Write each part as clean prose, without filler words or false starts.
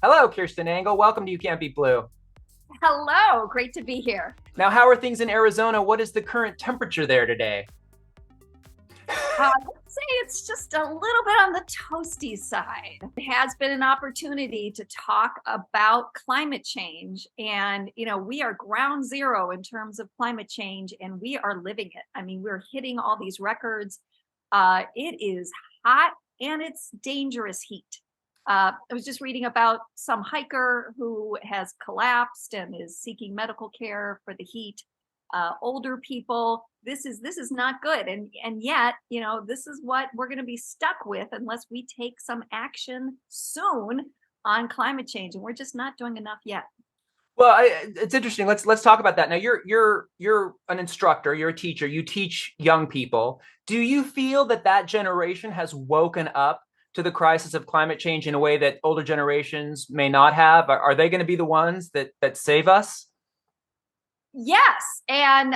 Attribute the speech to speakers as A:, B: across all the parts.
A: Hello, Kirsten Engel. Welcome to You Can't Beat Blue.
B: Hello, great to be here.
A: Now, how are things in Arizona? What is the current temperature there today?
B: Let's say it's just a little bit on the toasty side. It has been an opportunity to talk about climate change. And, we are ground zero in terms of climate change, and we are living it. I mean, we're hitting all these records. It is hot and it's dangerous heat. I was just reading about some hiker who has collapsed and is seeking medical care for the heat. Older people, this is not good, and yet this is what we're going to be stuck with unless we take some action soon on climate change, and we're just not doing enough yet.
A: Well, it's interesting. Let's talk about that. Now, you're an instructor. You're a teacher. You teach young people. Do you feel that generation has woken up to the crisis of climate change in a way that older generations may not have? Are they going to be the ones that save us?
B: Yes, and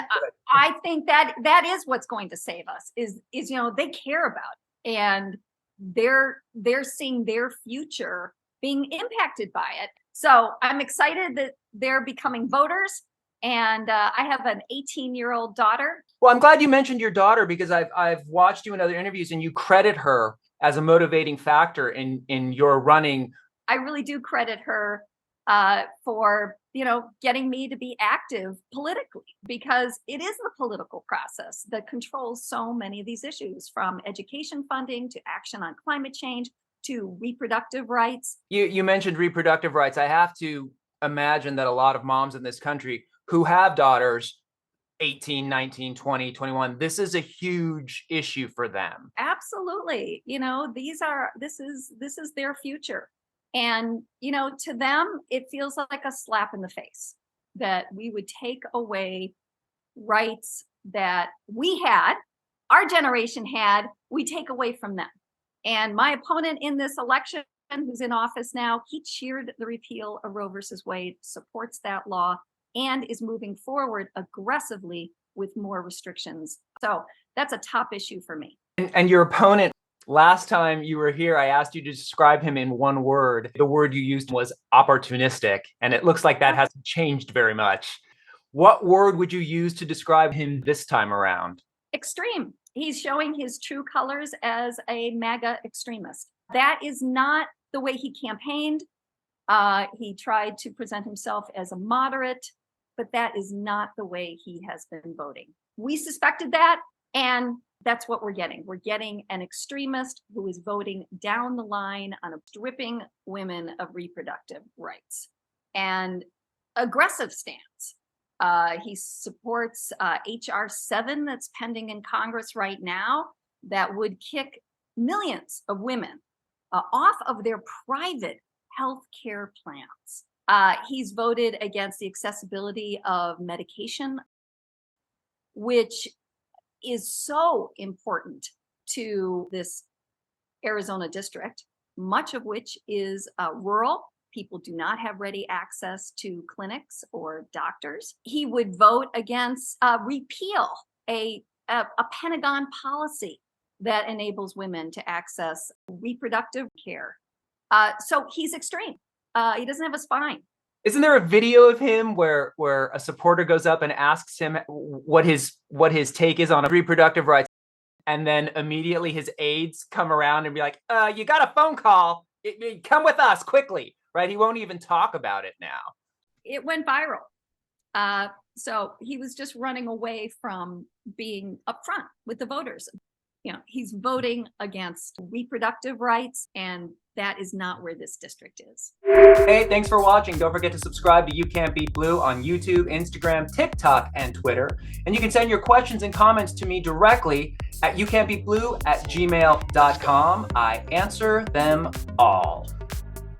B: I think that is what's going to save us. Is they care about it, and they're seeing their future being impacted by it. So I'm excited that they're becoming voters, and I have an 18-year-old daughter.
A: Well, I'm glad you mentioned your daughter, because I've watched you in other interviews, and you credit her as a motivating factor in your running.
B: I really do credit her for getting me to be active politically, because it is the political process that controls so many of these issues, from education funding to action on climate change to reproductive rights.
A: You mentioned reproductive rights. I have to imagine that a lot of moms in this country who have daughters 18, 19, 20, 21, this is a huge issue for them.
B: Absolutely. This is their future. And, to them, it feels like a slap in the face that we would take away rights that we had, our generation had, we take away from them. And my opponent in this election, who's in office now, he cheered the repeal of Roe versus Wade, supports that law, and is moving forward aggressively with more restrictions. So that's a top issue for me.
A: And your opponent, last time you were here, I asked you to describe him in one word. The word you used was opportunistic, and it looks like that hasn't changed very much. What word would you use to describe him this time around?
B: Extreme. He's showing his true colors as a MAGA extremist. That is not the way he campaigned. He tried to present himself as a moderate, but that is not the way he has been voting. We suspected that, and that's what we're getting. We're getting an extremist who is voting down the line on stripping women of reproductive rights and aggressive stance. He supports HR 7 that's pending in Congress right now that would kick millions of women off of their private health care plans. He's voted against the accessibility of medication, which is so important to this Arizona district, much of which is rural. People do not have ready access to clinics or doctors. He would vote against repeal a Pentagon policy that enables women to access reproductive care. So he's extreme. He doesn't have a spine.
A: Isn't there a video of him where a supporter goes up and asks him what his take is on reproductive rights, and then immediately his aides come around and be like, "You got a phone call. Come with us quickly." Right? He won't even talk about it now.
B: It went viral. So he was just running away from being upfront with the voters. He's voting against reproductive rights, and that is not where this district is.
A: Hey, thanks for watching. Don't forget to subscribe to You Can't Beat Blue on YouTube, Instagram, TikTok, and Twitter. And you can send your questions and comments to me directly at youcan'tbeatblue@gmail.com. I answer them all.